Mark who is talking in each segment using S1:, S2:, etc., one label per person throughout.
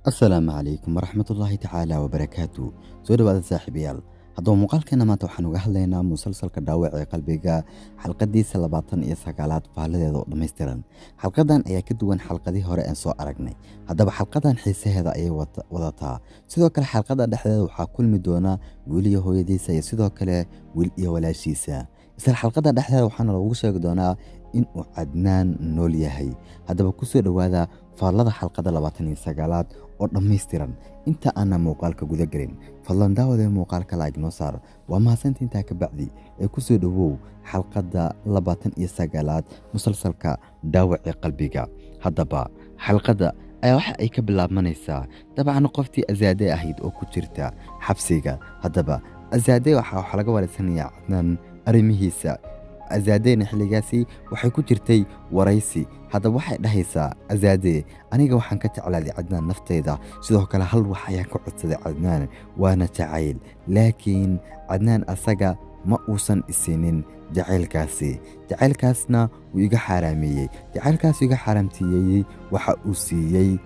S1: السلام عليكم ورحمة الله تعالى وبركاته. سو dhawaada saaxiibayaal. Haddaba muuqaalkeena maanta waxaan uga hadlaynaa musalsalka dhaawacee qalbiga xalqadiisa 29aad faaladeeda oo dhammaystiran. Xalqadan ayaa ka duwan xalqadii hore ee soo aragnay. Haddaba xalqadan xiisaheeda ayay wadataa. Sidoo kale xalqada dhexdeeda waxaa kulmi doona wiil iyo hooyadiisa iyo sidoo kale wiil iyo walaashiisa. Isla xalqada dhexdeeda waxaana lagu sheegi doonaa in uu Cadnaan nool yahay. Haddaba ku soo dhawaada faalada xalqada 29aad oo dhammaystiran. Inta aan muuqaalka guda galin fadlan daawada muuqaalka like noo saar. Waa mahadsantiin intaa ka bacdi ee ku soo dhawow xalqada 29aad musalsalka dhaawacee qalbiga. Haddaba xalqada ayaa waxa ay ka bilaabmanaysaa dabcan qoftii Azaade ahayd oo ku jirta xabsiga. Haddaba Azaade waxa laga wareysanayaa Cadnaan arrimihiisa. Azaadena xilligaasi waxay ku jirtay waraysi. Haddaba waxay dhahaysaa Azaade aniga waxaan ka jeclaaday Cadnaan nafteyda, sidoo kale hal wax ayaan ka codsaday Cadnaan waana jacayl, laakiin Cadnaan asaga ma uusan isinin jacaylkaasna wuu iga xaaraameeyey. Jacaylkaas iga xaaraamtiyey waxa uu siiyey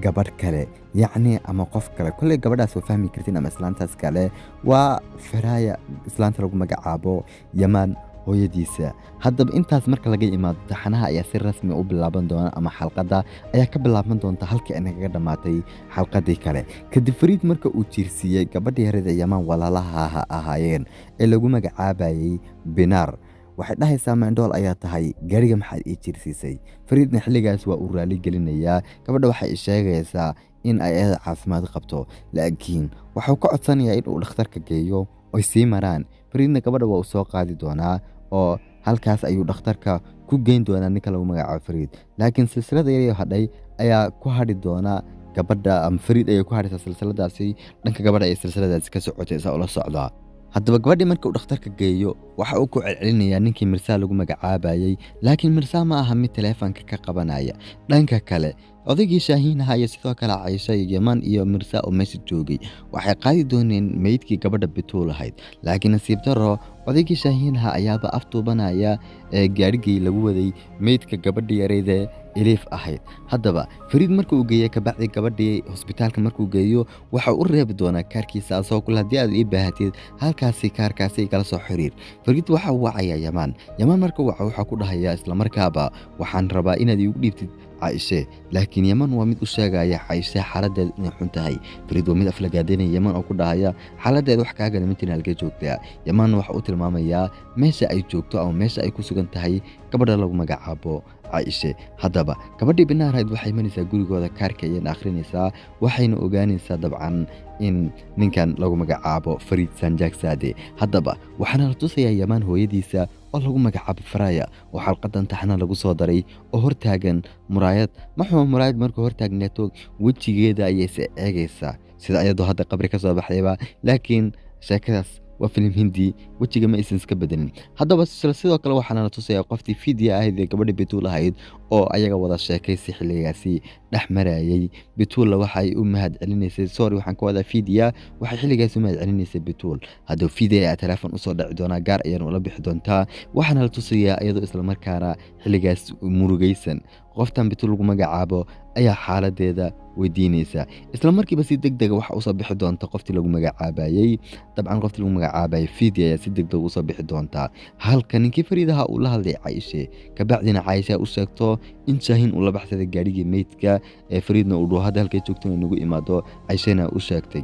S1: gabadh kale, yacni ama qof kale. Kulley gabadhaas oo fahmi kartiin ama islaantaas kale waa Faraaya, islaanta lagu magacaabo Yamaan hooyadiisa. Haddaba intaas marka laga imaado taxanaha ayaa si rasmi u bilaaban doona ama xalqada ayaa ka bilaaban doonta halkii ay naga dhamaatay xalqadii kale. Kadib Fariid marka uu jiirsiiyey gabadhii yarida Yamaan walaalaha ahaayeen ee lagu magacaabayay Binaar, waxay dhahaysaa Mandhool ayaa tahay gaariga maxaad ii jiirsiisay. Fariidna xilligaas waa uu raali gelinayaa. Gabadha waxay sheegaysaa in ay ayada caafimaad qabto, laakiin waxuu ka codsanayaa in uu dhakhtarka geeyo oy sii maraan. Fariidna gabadha waa uu soo qaadi doonaa oo halkaas ayuu dhakhtarka ku geyn doonaa ninka lagu magacaabo Fariid. Laakiin silsilada yar hadhay ayaa ku hadhi doona gabadha ama Fariid ayay ku hadhaysaa silsiladaasi. Dhanka gabadha ay silsiladaasi ka socotay isaa ula socdaa. Haddaba gabadhii marka uu dhakhtarka geeyo waxa uu ku celcelinayaa ninkii Mirsaa lagu magacaabayay, laakiin Mirsaa ma aha mid taleefanka ka qabanaya. Dhanka kale odaygii Shaahiin ahaa iyo sidoo kale Caysha iyo Yamaan iyo Mirsaa oo meesha joogay waxay qaadi dooneen meydkii gabadha Bituul ahayd, laakiin nasiib darro odaygii Shaahiin ahaa ayaaba aftuubanaya gaarigii lagu waday meydka gabadhii yarayda Eliif ahayd. Haddaba Fariid marka uu geeyay ka bacdi gabadhii hospitaalka markuu geeyo waxa uu reebi doonaa kaarkiisa asoo kula haddii aad ii baahatid halkaasi kaarkaasi kala soo xiriir. Fariid waxa uu wacayaa Yamaan marka waxa ku dhahayaa isla markaaba waxaan rabaa inaad iigu dhiibtid Cayshe, laakiin Yamaan waa mid u sheegaya Cayshe xaaladeeda inay xun tahay. Fariid waa mid aflagaadeynaya Yamaan oo ku dhahaya xaaladeeda wax kaaga nimantina halkee joogtaa. Yamaan waxa uu tilmaamayaa meesha ay joogto ama meesha ay ku sugan tahay gabadha lagu magacaabo Cayshe. Haddaba gabadhii Binaar ahayd waxay imanaysaa gurigooda, kaarka ayayna akhrinaysaa, waxayna ogaanaysaa dabcan in ninkan lagu magacaabo Fariid Sanjaagsade. Haddaba waxaana la tusayaa Yamaan hooyadiisa oo lagu magacaabo Faraaya oo xalqadan taxana lagu soo daray oo hortaagan muraayad. Maxuu muraayad markuu hortaagneeto wejigeeda ayay se eegaysaa sida ayadoo hadda qabri ka soo baxdayba, laakiin sheekadaas waa filim hindi, wejiga ma aysan iska bedelin. Haddaba sidoo kale waxaana la tusayaa qoftii Fidia ahayd ee gabadha Bituul ahayd oo ayaga wada sheekaysi xilligaasi dhex marayay. Bituulla waxay u mahad celinaysay waxaan ka wadaa Fidia waxay xilligaasi u mahad celinaysay Bituul. Haddaba Fidia ayaa telefoon usoo dhaci doonaa, gaar ayaana ula bixi doontaa. Waxaana la tusayaa iyadoo isla markaana xilligaas murugaysan. Qoftan Bituul lagu magacaabo ayaa xaaladeeda weydiinaysa. Isla markiiba si degdeg waxa uu soo bixi doonta qoftii lagu magacaabayay. Dabcan qoftii lagu magacaabayay Fidia ayaa si degdeg u soo bixi doonta. Halka ninkii Fariidaha uu la hadlay Cayshe, ka bacdina Caysha u sheegto in Shaahiin uu la baxsaday gaarigii meydka ee Fariidna uu dhaho hadda halkay joogto inagu imaado. Cayshana u sheegtay.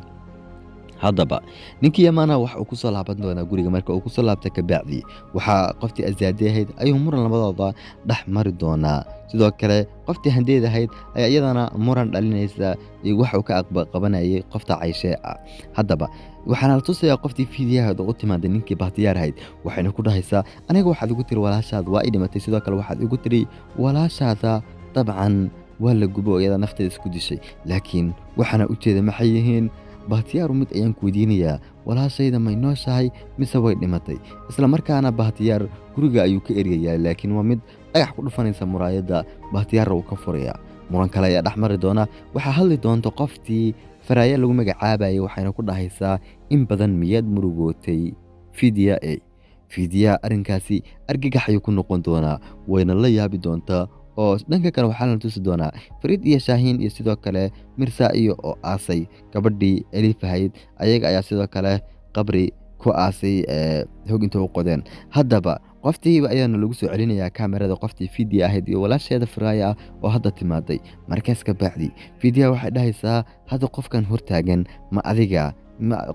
S1: Haddaba ninkii Yamaana waxa uu ku soo laaban doonaa guriga. Marka uu ku soo laabtay ka bacdi waxa qoftii Azaade ahayd ayuu muran labadooda dhex mari doonaa. Sidoo kale qoftii Handeed ahayd ayaa iyadana muran dhalinaysa iyo waxa uu ka qabanayay qofta Cayshe ah. Haddaba waxaana la tusayaa qoftii Fidia oo u timaaday ninkii Bahtiyaar ahayd, waxayna ku dhahaysaa aniga waxaad igu tiri walaashaad waa i dhimatay, sidoo kale waxaad igu tiri walaashaada dabcan waa la gubo iyada nafteeda isku dishay, laakiin waxaana u jeeda maxay yihiin. Bahtiyaar mid ayaan ku weydiinayaa walaashayda may nooshahay mise way dhimatay. Isla markaana Bahtiyaar guriga ayuu ka eryayaa, laakiin waa mid dhagax ku dhufanaysa muraayadda. Bahtiyaar uu ka furaya. Muran kale ayaa dhex mari doona. Waxaa hadli doonta qoftii Faraaya lagu magacaabayay, waxayna ku dhahaysaa in badan miyaad murugootay Fidia arrinkaasi argagax ayuu ku noqon doonaa, wayna la yaabi doontaa oo dhanka kale waxaa la tusi doonaa Fariid iyo Shaahiin iyo sidoo kale Mirza iyo oo aasay gabadhii Elif ahayd ayaga ayaa sidoo kale qabri ku aasay hog inta u qodeen haddaba qoftiiba ayaana lagu soo celinayaa kaamirada qoftii Fidia ahayd iyo walaasheeda Firaaya oo hadda timaaday markaas ka bacdi Fidia waxay dhahaysaa hadda qofkan hortaagan ma adiga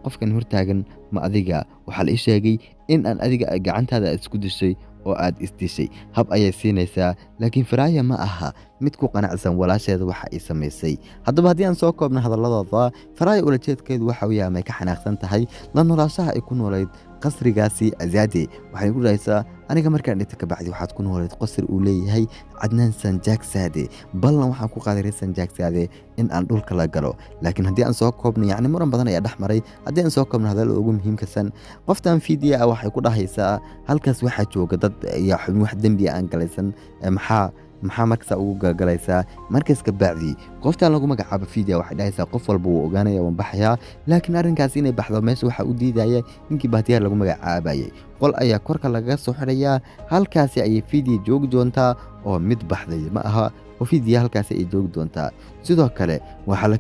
S1: qofkan hortaagan ma adiga waxaa la ii sheegay in aan adiga gacantaada isku dishay oo aad isdishay hab ayay siinaysaa laakiin Firaaya ma aha mid ku qanacsan walaasheeda waxa ay samaysay haddaba haddii aan soo koobno hadaladooda Firaaya ulajeedkeedu waxa uu yahay ka xanaaqsan tahay la noolaanshaha ay ku noolayd qasrigaasi Azaade waxay ku dhahaysaa aniga markaan dhinta ka bacdi waxaad ku noolayd qasri uu leeyahay Cadnaan Sanjaak Saade ballan waxaan ku qaaday Sanjaak Saade in aan dhulka la galo laakiin haddii aan soo koobno yacni muran badan ayaa dhex maray haddii aan soo koobno hadalada ugu muhiimkasan qoftan Fidia ah waxay ku dhahaysaa halkaas waxaa jooga dad iyo wax dembi aan galaysan maxaa markaas ugu galgalaysaa markaas ka bacdi qoftan lagu magacaabo Fidia waxay dhahaysaa qof walba uu ogaanaya waan baxayaa laakiin arrinkaas inay baxdo meesha waxa u diidaya ninkii baatiyaar lagu magacaabayay qol ayaa korka laga soo xirayaa halkaas ay Fidia joog doontaa oo mid baxday ma aha oo Fidia halkaas ay joog doontaa sidoo kale waxa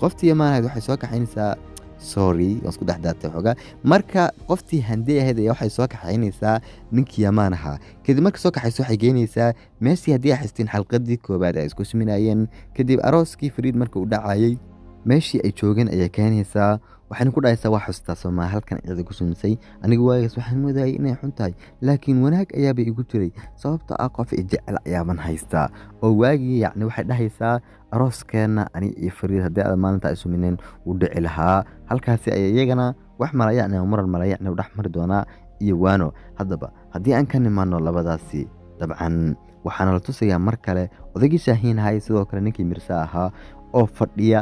S1: qoftii Yamaanayd waxay soo kaxaynaysaa sorry isku dhaxdaatay xogaa marka qoftii Handee ahayd waxay soo kaxaynaysaa ninkii Yamaanaha kadib marka soo kaxayso waxay geynaysaa meeshii haddii ay xistiin xalqadii koobaad ay isku siminayeen kadib arooskii Fariid marka uu dhacayay meeshii ay joogeen ayay keenaysaa waxayna ku dhahaysaa waa xustaa Soomaa halkan ciida ku sumisay aniga waagaas waxaan moodayay inay xun tahay laakiin wanaag ayaaba igu jiray sababtoo ah qof jecel ayaaban haystaa oo waagii yacni waxay dhahaysaa arooskeena ani iyo Fariid haddii aad maalinta ay sumineen uu dhici lahaa halkaasi ay iyagana wax malayacni muran malayacni u dhex mari doonaa iyo waano haddaba haddii aan ka nimaano labadaasi dabcan waxaana la tusayaa mar kale odaygii Shaahiin ahaa sidoo kale ninkii Mirza ahaa oo fadhiya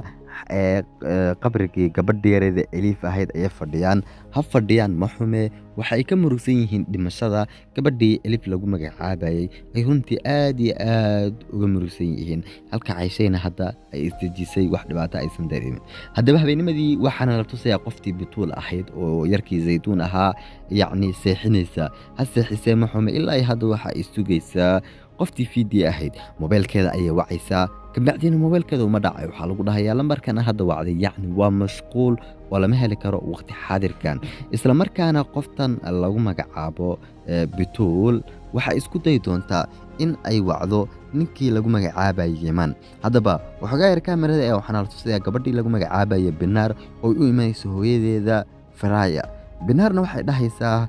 S1: qabrigii gabadhii yareeda Elif ahayd ay fadhiyaan ma xume waxa ay ka murugsan yihiin dhimashada gabadhii Elif lagu magacaabayay ay runtii aad iyo aad uga murugsan yihiin halka Caishayna hadda ay isdejisay wax dhibaato aysan dareemin haddaba habeennimadii waxaana la tusayaa qoftii Bituul ahayd oo yarkii Zaytuun ahaa yacni seexinaysa ha seexisee ma xume ilaa ay hadda waxa ay sugaysaa qoftii Fidia ahayd mobilkeeda ayay wacaysaa kabacdina mobilkeeda uma dhacay waxaa lagu dhahayaa lambarkan hadda wacday yacni waa mashquul oo lama heli karo waqti xaadirkan isla markaana qoftan lagu magacaabo Bituul waxa isku day doontaa in ay wacdo ninkii lagu magacaabayay Yaman haddaba waxoogaa yar kaamirada ee waxaana la tusayaa gabadhii lagu magacaabayay Binaar oo u imanaysa hooyadeeda Firaaya Binaarna waxay dhahaysaa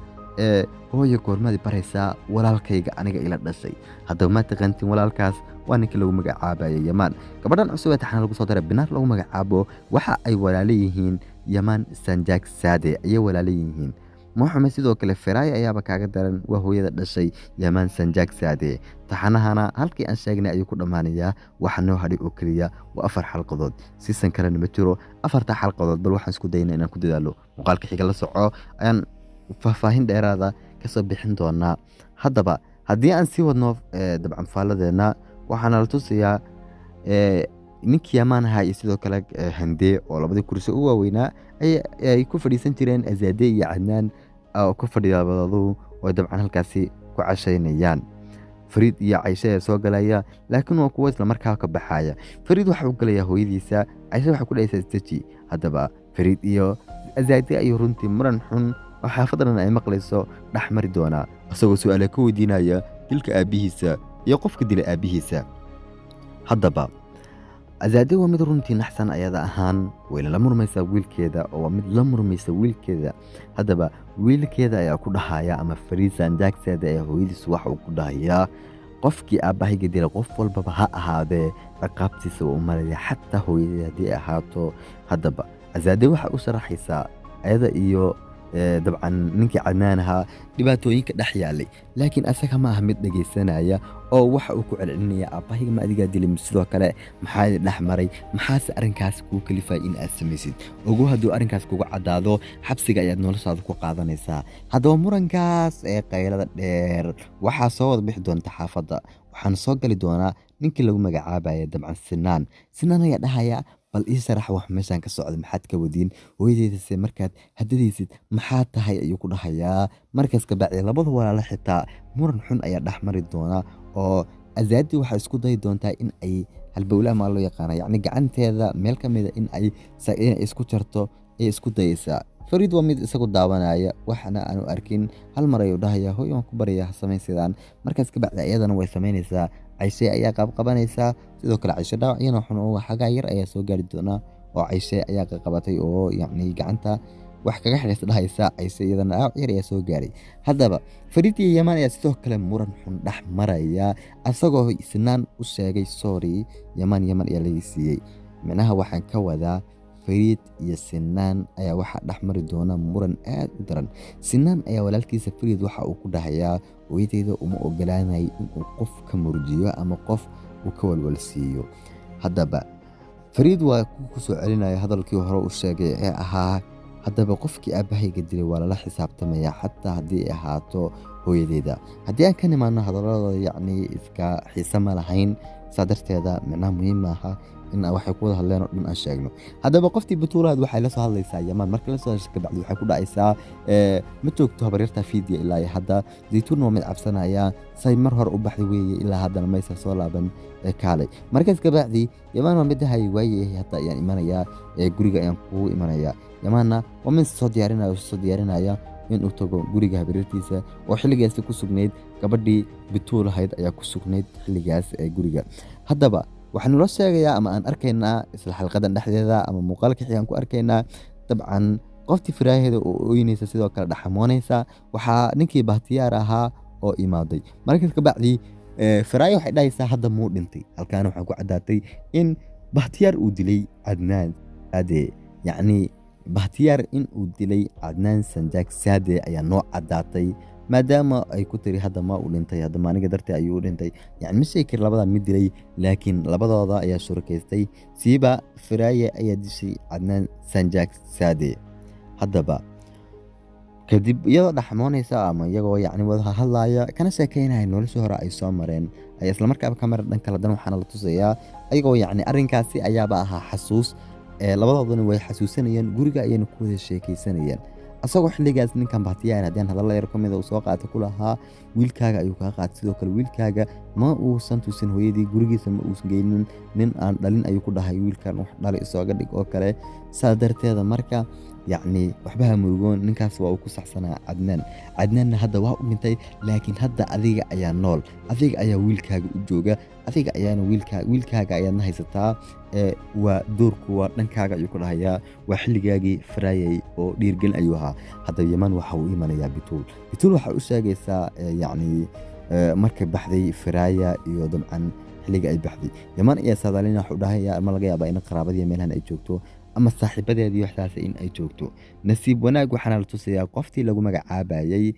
S1: hooyo goormadii baraysaa walaalkayga aniga ila dhashay haddaba ma taqaantiin walaalkaas waa ninkii lagu magacaabayay Yaman gabadhan cusub ee taxana lagu soo daray Binaar lagu magacaabo waxa ay walaalo yihiin Yaman Sanjaak Saade ayay walaalo yihiin Muhammad sidoo kale Firaaya ayaaba kaaga daran waa hooyada dhashay Yaman Sanjaak Saade taxanahana halkii aan sheegnay ayuu ku dhamaanayaa waxa noo hadhay oo kaliya waa 4 xalqadood siisan kale ma jiro 4 xalqadood bal waxaan isku daynaa inaan ku dadaalo muuqaalka xiga la soco ayaan faahfaahin dheeraada ka soo bixin doonaa haddaba haddii aan sii wadno dabcan faaladeena waxaana la tusayaa ninkii Yamaanaha iyo sidoo kale Handee oo labadii kursi u waaweynaa ay ku fadhiisan jireen Azaade iyo Cadnaan oo ku fadhiya labadoodu oo dabcan halkaasi ku cashaynayaan Fariid iyo Caisha soo galaya laakiin waa kuwa isla markaa ka baxaya Fariid waxa uu galayaa hooyadiisa Caisha waxa ku dhaysaa istaji haddaba Fariid iyo Azaade ay runtii muran xun oo xaafadan ay maqlayso dhaxmari doona asagoo su'aalo ka weydiinaya dilka aabihiisa iyo qofka dilay aabihiisa haddaba Azaade waa mid runtii naxsan ayada ahaan wayna la murmaysaa wiilkeeda oo waa mid la murmaysa wiilkeeda haddaba wiilkeeda ayaa ku dhahaya ama Fariid Sanjaak Saade ayaa hooyadiisu waxa uu ku dhahayaa qofkii aabahayga dilay qof walbaba ha ahaadee ciqaabtiisa uu maraya xataa hooyadii haddii ay ahaato haddaba Azaade waxa u sharaxaysaa ayada iyo dabcan ninkii Cadnaanaha dhibaatooyinka dhex yaalay laakiin asaga ma aha mid dhageysanaya oo waxa uu ku celcelinaya aabahayga ma adiga dilay sidoo kale maxaa dhex maray maxaas arrinkaas ku kalifay in aad samaysid ugu hadduu arrinkaas kugu cadaado xabsiga ayaad noloshaada ku qaadanaysaa haddaba murankaas ee qaylada dheer waxaa soo wada bixi doonta xaafadda waxaan soo gali doonaa ninkii lagu magacaabayay dabcan Sinaan ayaa dhahaya bal ii sharax wax meeshan ka socda maxaad ka wadiin hooyadeedase markaad hadadaysid maxaa tahay ayuu ku dhahayaa markaas ka bacdi labada walaalo xitaa muran xun ayaa dhex mari doona oo azaadi waxay isku dayi doontaa in ay halbowlaha maa loo yaqaana yacni gacanteeda meel ka mida in ay isku jarto ay isku dayeysaa. Fariid waa mid isagu daawanaya waxana aanu arkin, hal mar ayuu dhahaya hooyo waan ku baryaa ha samayn sidaan. Markaas kabacdi iyadana way samaynaysaa, Cayshe ayaa qabanaysaa. Sidoo kale Cayshe dhaawacyana xun oo xagaa yar ayaa soo gaari doona oo Cayshe ayaa qabatay oo yacni gacanta wax kaga xidhaysa dhahaysa. Cayshe iyadana dhaawac yar ayaa soo gaaray. Haddaba Fariid iyo Yamaan ayaa sidoo kale muran xun dhex maraya, asagoo Sinaan u sheegay sorry Yamaan ayaa laga siiyey. Micnaha waxaan ka wadaa Fariid iyo Sinaan ayaa waxaa dhex mari doona muran aad u daran. Sinaan ayaa walaalkiisa Fariid waxa uu ku dhahayaa hooyadeeda uma ogolaanay inuu qof ka murjiyo ama qof uu ka walwalsiiyo. Haddaba Fariid waa ku soo celinaya hadalkii hore u sheegay ee ahaa haddaba qofkii aabahayga dilay waa lala xisaabtamaya xataa haddii ay ahaato hooyadeeda. Haddii aan ka nimaano hadalladooda yacni iska xiise ma lahayn, saa darteeda micnaha muhiim maaha in waxay ku wada hadleen oo dhan aan sheegno. Haddaba qoftii Batuulaad waxay la soo hadlaysaa Yamaan, marka la soo hadasho kabacdi waxay ku dhacaysaa ma joogto habaryarta Fiidya ilaa hadda. Zaytuun waa mid cabsanaya, say mar hore u baxday weeye ilaa haddana maysa soo laaban kaalay. Markaas kabacdi Yamaan waa mid dahay waaye hadda ayaan imanayaa guriga ayaan kugu imanayaa. Yamaanna waa mid soo diyaarinaya in uu tago guriga habaryartiisa oo xilligaas ku sugnayd gabadhii Batuul ahayd ayaa ku sugnayd xilligaas guriga. Haddaba waxaan noo sheegayaa ama aan arkaynaa isla xalqadan dhexdeeda ama muuqaalka xigeen ku arkaynaa dabcan qoftii firaayaheeda oo ooynaysa sidoo kale dhaxamoonaysa. Waxaa ninkii Bahtiyaar ahaa oo imaaday. Markaas kabacdi Firaaya waxay dhahaysaa hadda muu dhintay. Halkaana waxaa ku caddaatay in Bahtiyaar uu dilay Cadnaan Saade, yacni Bahtiyaar in uu dilay Cadnaan Sanjaak Saade ayaa noo caddaatay, maadaama ay ku tiri hadda ma uu dhintay, hadda maaniga dartee ayuu u dhintay. Yacni ma sheegi kari labadan mid dilay, laakiin labadooda ayaa shurakaystay. Siiba Firaaya ayaa dishay Cadnaan Sanjaak Saade. Haddaba kadib iyadoo dhaxmoonaysa ama iyagoo yacni wada hadlaaya kana sheekaynaya noloshii hore ay soo mareen ayaa isla markaaba kamera dhan kale dan waxaana la tusayaa ayagoo yacni arrinkaasi ayaaba ahaa xasuus. Labadoodana way xasuusanayeen, guriga ayayna ku wada sheekaysanayeen. asagoo xilligaas ninkan Bahtiyaar haddii hadalla yar ka mid uu soo qaatay ku lahaa wiilkaaga ayuu kaga qaatay. Sidoo kale wiilkaaga ma uusan tusin hooyadii gurigiisa ma uusan geynin, nin aan dhalin ayuu ku dhahay wiilkan wax dhalay isooga dhig oo kale. saa darteeda marka yacni waxba ha murugoon, ninkaas waa uu ku saxsanaa Cadnaanna hadda waa u dhintay, laakiin hadda adiga ayaa nool, adiga ayaa wiilkaaga u jooga, adiga ayaana wiilkaaga ayaadna haysataa. waa doorku waa dhankaaga ayuu ku dhahayaa, waa xilligaagii Firaayay oo dhiirgelin ayuu ahaa. Hadda Yamaan waxa uu imanayaa Bituul waxay u sheegaysaa yacni markay baxday Firaaya iyo dabcan xilliga ay baxday. Yamaan ayaa saadaalina wuxuu dhahayaa ma laga yaabaa in qaraabadii meelahan ay joogto ama saaxiibadeedii waxdaas in ay joogto. Nasiib wanaag waxaana la tusayaa qoftii lagu magacaabayay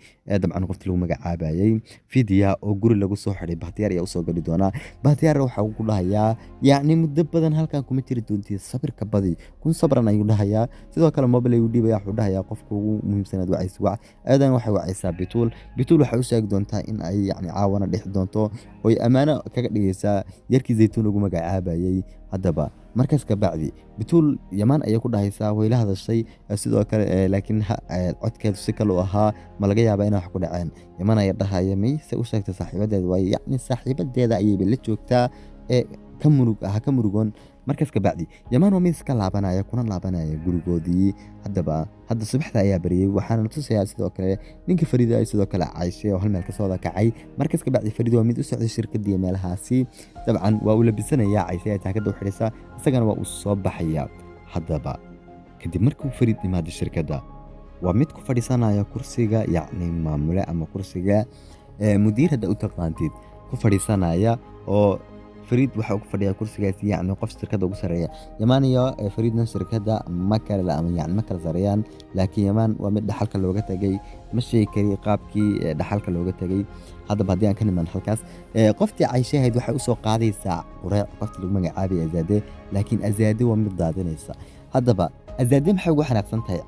S1: Fiidya oo guri lagu soo xidhay. Bahtiyaar ayaa u soo gali doonaa. Bahtiyaar waxa uu ku dhahayaa yacni muddo badan halkan kuma jiri doontii, sabirka badi kun sabran ayuu dhahayaa. Sidoo kale mobile ayuu dhiibaya, wuxuu dhahayaa qofka ugu muhiimsanaad wacaysa wac. Ayadana waxay wacaysaa Bituul waxay u sheegi doontaa in ay yacni caawana dhixi doonto oo ay ammaano kaga dhigaysaa yarkii Zaytuun lagu magacaabayay. Haddaba markaas kabacdi Bituul Yamaan ayay ku dhahaysaa way la hadashay sidoo kale laakiin codkeedu si kale u ahaa, ma laga yaabaa inay wax ku dhaceen. Yamaan ayaa dhahaya mayse u sheegtay saaxiibadeeda waaye, yacni saaxiibadeeda ayayba la joogtaa ka murugoon. Markaas kabacdi Yamaan waa mid iska laabanaya kuna laabanaya gurigoodii. hadda subaxda ayaa bariyay, waxaana tusayaa sidoo kale ninka Fariida ay sidoo kale Cayshe oo hal meel ka soo wada kacay. Markaas kabacdi Fariida waa mid u socday shirkadii meelahaasi, dabcan waa uu labisanayaa, Cayshe ayaa taakada u xidhaysa, isagana waa uu soo baxaya. Haddaba kadib markuu Fariid imaado shirkadda, waa mid ku fadhiisanaya kursiga yacni maamule ama kursiga mudiir hadda u taqaantid ku fadhiisanaya oo Fariid waxa uu ku fadhiyaa kursigaas yacni qof shirkadda ugu sareeya. Yamaan iyo Fariidna shirkadda ma kala sareeyaan, laakiin Yamaan waa mid dhaxalka looga tagay, ma sheegi kari qaabkii dhaxalka looga tagay. haddaba haddii aan ka nimaan halkaas qoftii Cayshe ahayd waxay u soo qaadaysaa qureec qoftii lagu magacaabay Azaade, laakiin Azaade waa mid daadinaysa. haddaba Azaade maxay ugu xanaaqsan tahay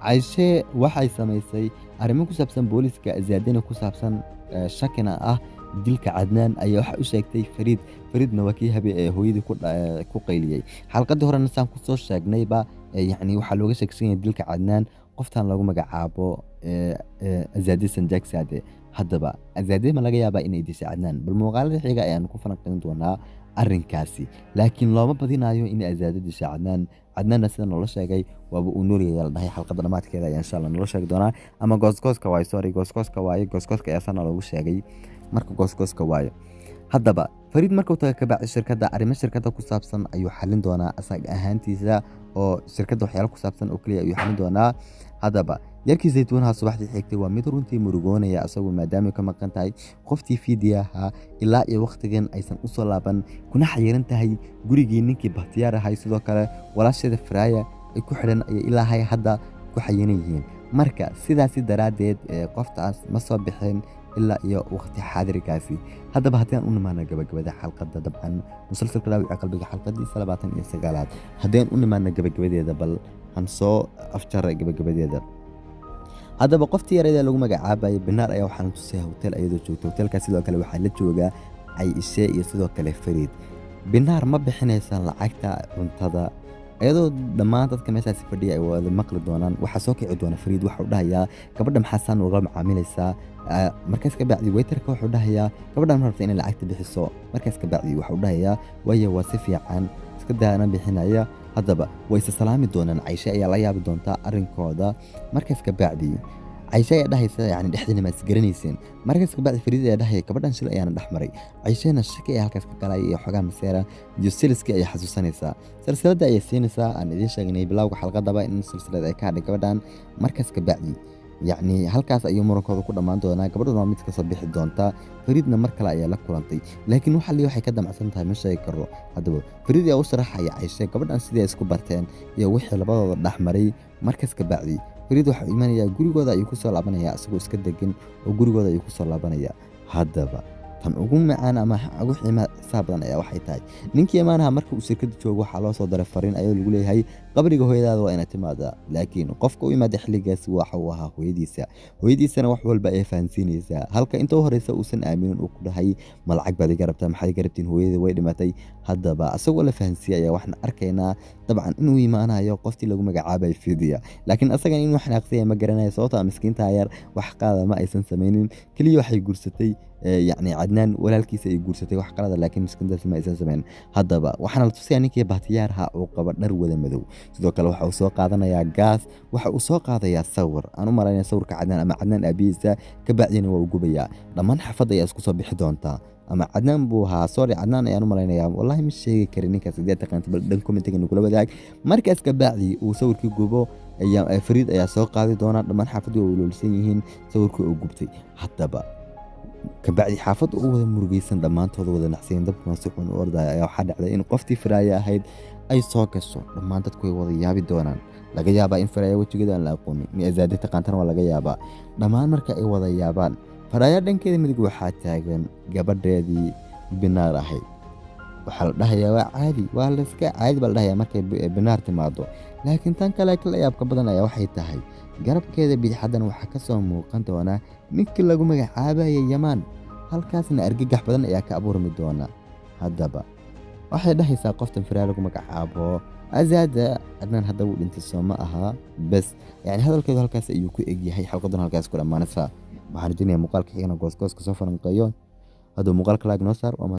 S1: Cayshe waxay samaysay arrimo ku saabsan booliska, Azaadena ku saabsan shakina ah dilka Cadnaan ayaa waxa u sheegtay Fariidna waa kii hooyadii ku qayliyay. xalqadii horena saan ku soo sheegnayba yacni waxaa looga sheegsan yahay dilka Cadnaan qoftan lagu magacaabo Azadi Sanjaksade. Haddaba Azadi ma laga yaabaa inay dishay Cadnaan? Bal muuqaalada xiga ayaan ku falanqayn doonaa arrinkaasi. Laakiin looma badinayo in Azadi dishay Cadnaan. Cadnaanna sida noola sheegay waaba uu nool yahay la dhahay xalqada dhamaadkeeda ayaa insha Allah noola sheegi doonaa. Ama goosgooska waaye, sorry, goosgooska waaye. Goosgooska ayaa sana loogu sheegay marka goosgooska waaye. haddaba Fariid markuu taga ka bacdi shirkadda arrimo shirkadda ku saabsan ayuu xalin doonaa asaga ahaantiisa oo shirkadda waxyaalo ku saabsan oo kaliya ayuu xalin doonaa. haddaba yarkii Zaytuunaha subaxdii xigtay waa mid runtii murugoonaya asagoo maadaama ka maqan tahay qoftii fiidiyaha ilaa iyo waqtigan aysan u soo laaban kuna xayiran tahay gurigii ninkii Bakhtiyaar ahay. sidoo kale walaasheeda Faraaya ay ku xidhan ay ilaahay hadda ku xayiran yihiin. marka sidaasi daraaddeed qoftaas ma soo bixin ilaa iyo waqti xaadirkaasi. haddaba haddii aan u nimaano gabagabada xalqadda dabcan musalsalka Dhaawaca Qalbiga xalqadiisa 29aad haddii aan u nimaano gabagabadeeda bal aan soo afjaray gabagabadeeda. haddaba qoftii yareed ee lagu magacaabayay Binaar ayaa waxaan tusay hotel ayadoo joogto. hotelkaas sidoo kale waxaa la jooga Aisha iyo sidoo kale Fariid. Binaar ma bixinaysan lacagta cuntada ayadoo dhammaan dadka meeshaas fadhiya ay wada maqli doonaan. waxaa soo kici doona Fariid waxa uu dhahayaa gabadha maxaasan uga macaamilaysaa. markaas ka bacdi waiterka wuxuu dhahayaa gabadhan ma rabta inay lacagta bixiso. markaas ka bacdi wuxuu dhahayaa waayo waa si fiican iska daana bixinaya. haddaba way is salaami doonaan. Aisha ayaa la yaabi doontaa arrinkooda. markaas ka bacdi Aisha ayaa dhahaysa yani dhexdiina ma isgaranayseen. markaas ka bacdi Fariid ayaa dhahaya gabadhan shil ayaana dhex maray. Aishana shaki ayaa halkaas ka galay iyo xogaa maseera iyo silsiladii ayay xasuusanaysaa. silsiladda ayay siinaysaa aan idiin sheegnay bilowga xalqadaba in silsilada ay ka hadhay gabadhan. markaas ka bacdi يعني halkaas ayuu murankooda ku dhamaan doonaa. gabadhuna waa mid ka soo bixi doonta. Fariidna mar kale ayaa la kulantay laakiin waxay ka damacsan tahay ma sheegi karo. haddaba Fariid ayaa u sharaxaya Aisha gabadhan sidii ay isku barteen iyo wixii labadooda dhaxmaray. markaas ka bacdi Fariid waxa uu imanayaa gurigooda ayuu ku soo laabanayaa asagoo iska degan oo gurigooda ayuu ku soo laabanayaa. haddaba tan ugu macaan ama ugu xiisaha badan ayaa waxay tahay ninkii imaanaha marka uu shirkadda joogo waxaa loo soo diray fariin ayuu lagu leeyahay qabriga hooyadaada waa inaad timaadaa. laakiin qofka u yimaada xilligaas waxa uu ahaa hooyadiisana wax walba ay fahansiinaysaa halka inta horeysa uusan aaminin uu ku dhahay ma lacag baad iga rabtaa maxaad iga rabtiin hooyada way dhimatay. haddaba asagoo la fahansiiyay ayaa waxaan arkaynaa dabcan inuu imaanayo qoftii lagu magacaabay Fidiya. laakiin asagan inuu xanaaqsiyay ma garanayo sababtoo miskiinta yar wax qaada ma aysan samaynin kaliya waxay guursatay يعني Cadnaan walaalkiisa ay guursatay wax qalad laakiin miskiintaas ma aysan sameyn. haddaba waxaan la tusayaa ninkii Bakhtiyaar ha uu qaba dhar wada madow. sidoo kale waxa uu soo qaadanayaa gaas waxa uu soo qaadayaa sawir aan u maleynaa sawirka Cadnaan ama Cadnaan aabihiisa ka bacdina waa uu gubayaa. dhammaan xafadda ayaa isku soo bixi doontaa ama Cadnaan buu ahaa sorry Cadnaan ayaan u maleynayaa wallahi ma sheegi karin ninkaas sidee taqaanta bal dhan commentiga nagula wadaag. markaas ka bacdi uu sawirkii gubo ayaa Fariid ayaa soo qaadi doona dhammaan xafaddu way ululsan yihiin sawirkii uu gubtay. haddaba kabacdi xaafadda u wada murugaysan dhammaantooda wada naxsayn dabkuna si xun u ordaya ayaa waxaa dhacday in qoftii Faraaya ahayd ay soo gasho. dhammaan dadku way wada yaabi doonaan. laga yaabaa in Faraaya wejigeeda aan la aqoonin in Azadi taqaantana waa laga yaabaa. dhammaan marka ay wada yaabaan Faraaya dhankeeda midig waxaa taagan gabadheedii Binaar ahayd. waxaa la dhahayaa waa caadi waa la iska caadi baa la dhahayaa markay Binaar timaado. laakiin tan kale la yaabka badan ayaa waxay tahay garabkeeda bidixadan waxaa ka soo muuqan doona ninkii lagu magacaabayay Yamaan. halkaasna argagax badan ayaa ka abuurmi doona. haddaba waxay dhahaysaa qoftan Faraaya lagu magacaabo Azada Cadnaan hadda uu dhintay soo ma aha bas yani hadalkeedu halkaas ayuu ku eg yahay. xalqadan halkaas ku dhamaanaysa. waxaan rajaynayaa muuqaalka xigana goosgooska soo falanqeeyo. hadduu muuqaalka laag noo saar